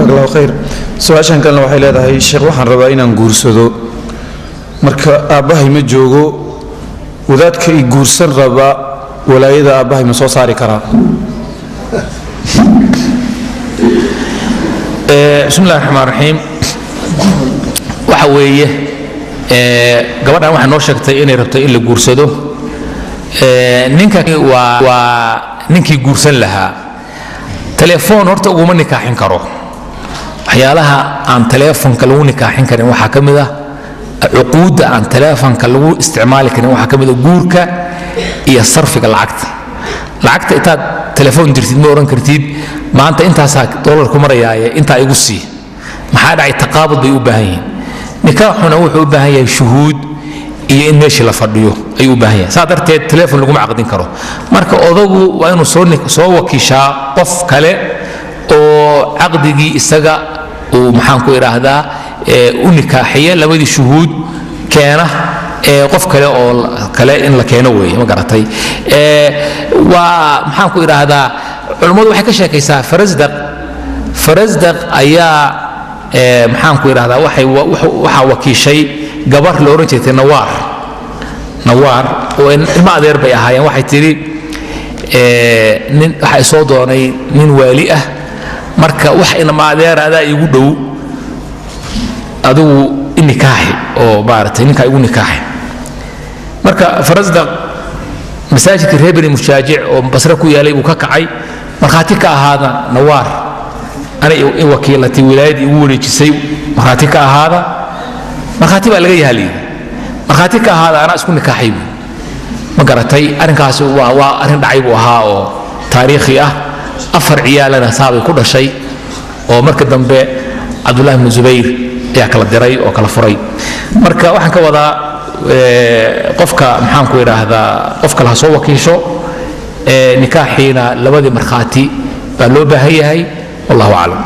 جزاك الله خير سؤال كان لو حيل هذا الشيخ وحن ربعنا نجورسدو مرك أباهي متجوجو وذاتك يجورسن ربع ولا إذا أباهي من صاري كرا بسم الله الرحمن الرحيم وحويه قبل أن نوشكتي إني ربطي إلا جورسدو نينك نينكي جورسن لها تليفون هرت أقوم نكاحين كرو حيالها عن تليفون كلو نكاحين كريم وحكم ذا عقود عن تليفون كلو استعمال كريم وحكم ذا جورك يصرف العقد إنت تليفون درتيد مورن كرتيد ما أنت ساك دولار كمرة يا أنت يقصي ما حد عي تقابض بيوبهين نكاحنا وحوبهين شهود iyo in meeshii la fadhiyo ay u baahan yahay saadarteed telefoon lagu macaqdin karo marka odagu waa inuu soo wakiishaa qof kale oo aqdigii isaga uu maxaan ku iraahdaa u nikaaxiya labadii shuhuud keena qof kale oo kale in la keeno weeye ma garatay waa maxaan ku iraahdaa culimadu waxay ka sheekaysaa farasdaq ayaa maxaan ku iraahdaa waxa wakiishay gabar la oran jirtay nawaar oo ilma adeer bay ahaayeen waxay tiri nin waxa soo doonay nin waali ah marka wax ilma adeerada igu dhow adigu nikaaxi oo baaratay ninka igu nikaaxi marka farasdaq masaajidka reebani mushaajic oo basra ku yaalay uu ka kacay marxaati ka ahaada nawaar ana in wakiilati wilaayadii ugu wareejisay marxaati ka ahaada markhaati baa laga yahay markhaati ka ahaada ana isku nikaaxay ma garatay arrinkaas waa arrin dhacay buu ahaa oo taariikhi ah afar ciyaalana saabay ku dhashay oo marka dambe Abdullah ibn Zubayr ayaa kala diray oo kala furay marka waxaan ka wadaa qofka maxaan ku iraahdaa qofka la soo wakiisho nikaaxiina labadii markhaati baa loo baahan yahay wallahu a'lam